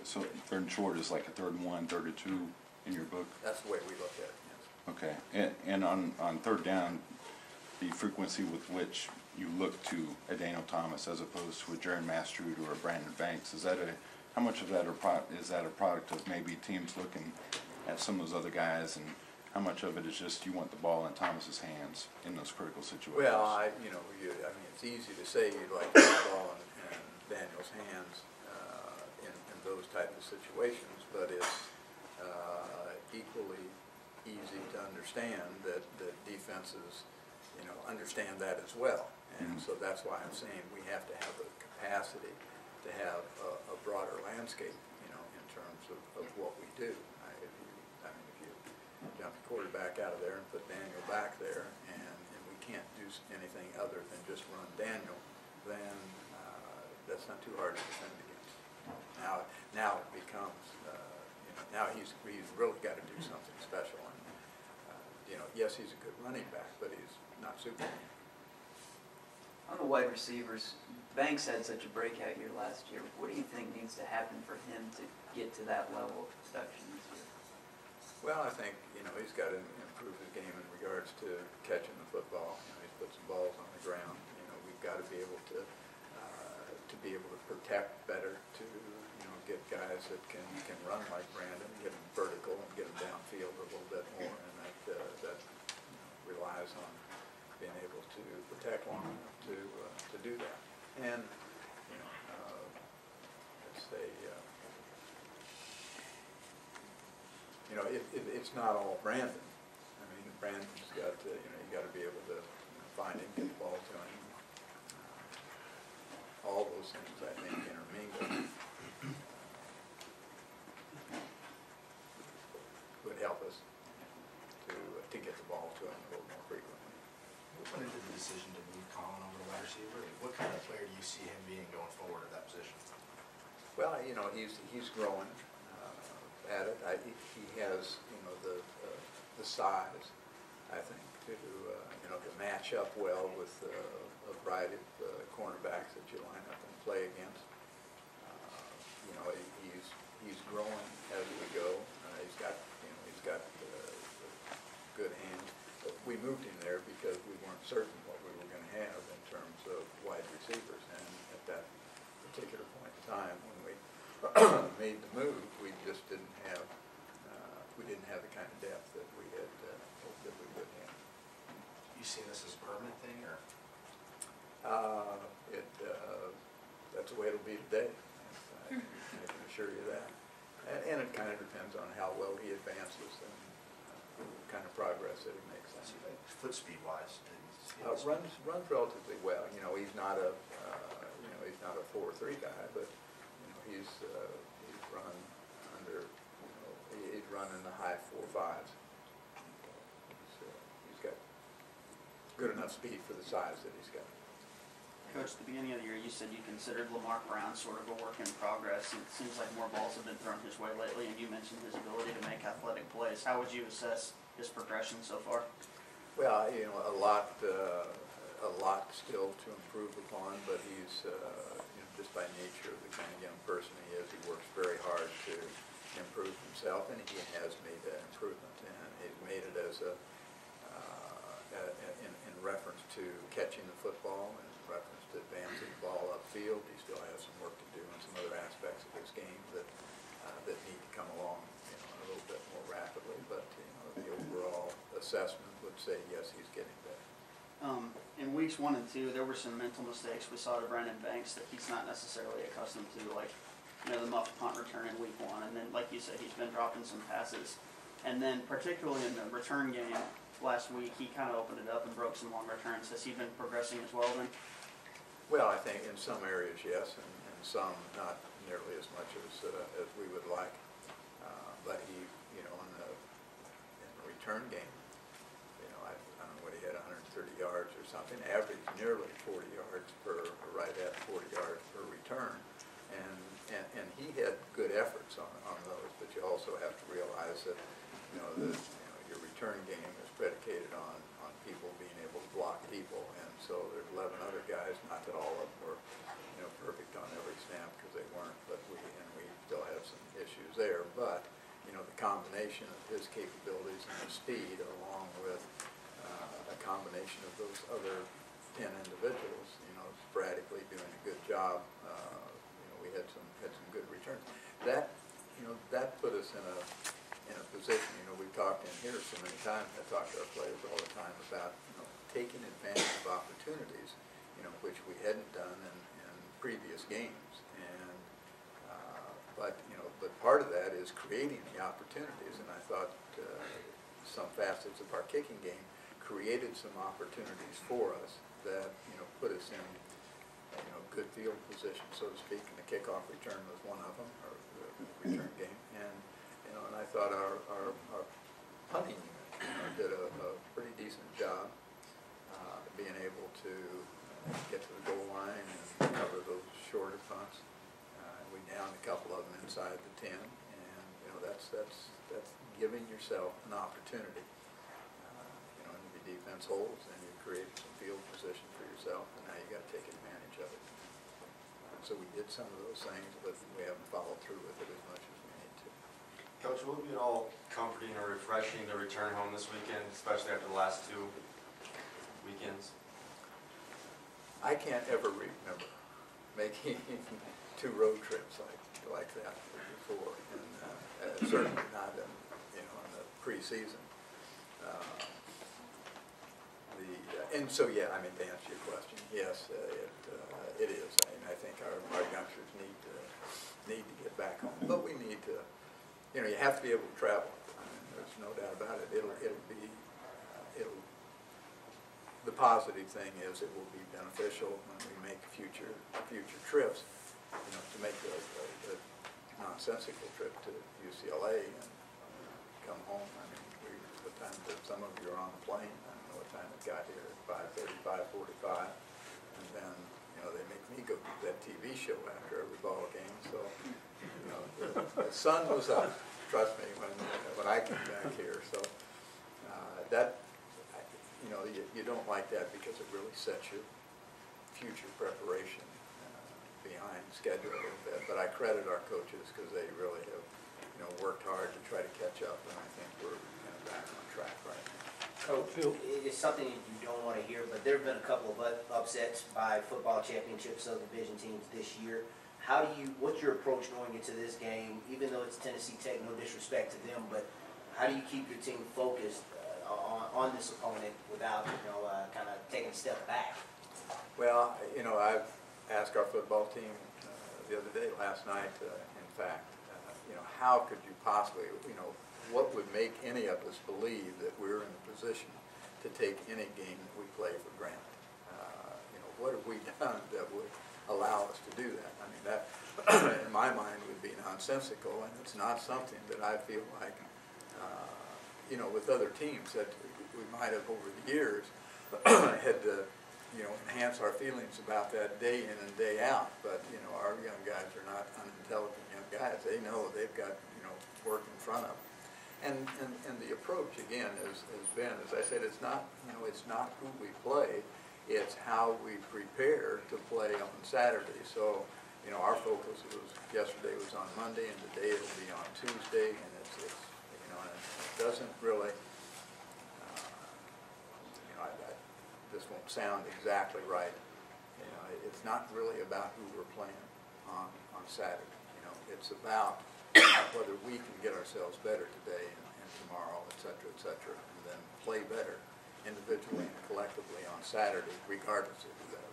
So third and short is like a 3rd and 1, 3rd and 2 in your book? That's the way we look at it, yes. Okay, and on 3rd down, the frequency with which you look to a Daniel Thomas as opposed to a Jaron Mastrud or a Brandon Banks, is that how much of that is that a product of maybe teams looking at some of those other guys, and how much of it is just you want the ball in Thomas's hands in those critical situations? Well, I mean, it's easy to say you'd like to put the ball in Daniel's hands in those type of situations, but it's equally easy to understand that defenses, understand that as well. And so that's why I'm saying we have to have the capacity to have a broader landscape, in terms of what we do. If you jump the quarterback out of there and put Daniel back there, and we can't do anything other than just run Daniel, then that's not too hard to defend against. Now it becomes, now he's really got to do something special. And yes, he's a good running back, but he's not Superman. On the wide receivers, Banks had such a breakout year last year. What do you think needs to happen for him to get to that level of production this year? Well, I think, he's got to improve his game in regards to catching the football. He's put some balls on the ground. We've got to be able to protect better, to, get guys that can run like Brandon, get them vertical and get them downfield a little bit more, and that relies on being able to protect long enough to do that. And, it's not all Brandon. I mean, Brandon's got to, you got to be able to find him, get the ball to him. All those things, I think, intermingle would help us to get the ball to him a little more frequently. What went into the decision to move Colin over to wide receiver? What kind of player do you see him being going forward at that position? Well, he's growing at it. He has, the size, I think, to match up well with a variety of cornerbacks that you line up and play against. He's growing as we go. He's got good hands. But we moved him there because we weren't certain what we were going to have in terms of wide receivers, and at that particular point in time when we made the move, we just didn't have the kind of depth that we had hoped that we would have. You see this as a permanent thing, or? That's the way it'll be today. I can assure you that. And it kind of depends on how well he advances and the kind of progress that he makes. Foot speed wise, runs relatively well. He's not a 4.3 guy, but he's run under. He's run in the high 4.5s. He's got good enough speed for the size that he's got. Coach, at the beginning of the year, you said you considered Lamar Brown sort of a work in progress. It seems like more balls have been thrown his way lately, and you mentioned his ability to make athletic plays. How would you assess his progression so far? Well, a lot still to improve upon, but he's just by nature of the kind of young person he is, he works very hard to improve himself, and he has made that improvement, and he's made it as in reference to catching the football and in reference to advancing the ball upfield. He still has some work to do in some other aspects of his game that need to come along a little bit more rapidly, but the overall assessment would say yes, he's getting better. In weeks 1 and 2, there were some mental mistakes we saw to Brandon Banks that he's not necessarily accustomed to, like the muffed punt return in week 1, and then like you said, he's been dropping some passes, and then particularly in the return game last week, he kind of opened it up and broke some long returns. Has he been progressing as well then? Well, I think in some areas yes, and some not nearly as much as we would like. But he, in the return game, I don't know what he had, 130 yards or something, averaged nearly 40 yards right at 40 yards per return, and he had good efforts on those. But you also have to realize that, your return game is predicated on people being able to block people, and so there's 11 other guys. Not that all of them were, perfect on every snap, because they weren't, but we still have some there, but, you know, the combination of his capabilities and his speed, along with a combination of those other 10 individuals, you know, sporadically doing a good job, you know, we had some good returns. That, you know, that put us in a position, you know, we've talked in here so many times, I talk to our players all the time about, you know, taking advantage of opportunities, you know, which we hadn't done in previous games. And, but part of that is creating the opportunities, and I thought some facets of our kicking game created some opportunities for us that, you know, put us in, you know, good field position, so to speak, and the kickoff return was one of them, or the return game. And, you know, and I thought our punting unit, you know, did a pretty decent job being able to get to the goal line and cover those shorter punts. We downed a couple of them inside the 10, and, you know, that's giving yourself an opportunity. You know, and if your defense holds, then you create some field position for yourself, and now you got to take advantage of it. So we did some of those things, but we haven't followed through with it as much as we need to. Coach, will it be at all comforting or refreshing to return home this weekend, especially after the last 2 weekends? I can't ever remember making 2 road trips like that before, and certainly not in, you know, in the preseason. And so, yeah, I mean, to answer your question, yes, it is. I mean, I think our youngsters need to get back home, but we need to, you know, you have to be able to travel. I mean, there's no doubt about it. The positive thing is it will be beneficial when we make future trips, you know, to make the nonsensical trip to UCLA and come home. I mean, what time did some of you are on the plane? I don't know what time it got here, 5:30, 5:45, and then, you know, they make me go do that TV show after every ball game. So, you know, the sun was up. Trust me, when I came back here. So that. You know, you don't like that because it really sets your future preparation behind schedule a little bit. But I credit our coaches because they really have, you know, worked hard to try to catch up, and I think we're kind of back on track right now. Coach, it's something you don't want to hear, but there have been a couple of upsets by football championship subdivision teams this year. What's your approach going into this game, even though it's Tennessee Tech, no disrespect to them, but how do you keep your team focused on this opponent without, you know, kind of taking a step back? Well, you know, I've asked our football team the other day, last night, in fact, you know, how could you possibly, you know, what would make any of us believe that we're in a position to take any game that we play for granted? You know, what have we done that would allow us to do that? I mean, that, in my mind, would be nonsensical, and it's not something that I feel like, you know, with other teams that we might have over the years had to, you know, enhance our feelings about that day in and day out. But, you know, our young guys are not unintelligent young guys. They know they've got, you know, work in front of them. And the approach, again, has been, as I said, it's not, you know, it's not who we play, it's how we prepare to play on Saturday. So, you know, our focus yesterday was on Monday, and today it'll be on Tuesday, and it's you know, and it doesn't really, you know, this won't sound exactly right. You know, it's not really about who we're playing on Saturday. You know, it's about whether we can get ourselves better today and tomorrow, et cetera, and then play better individually and collectively on Saturday, regardless of who that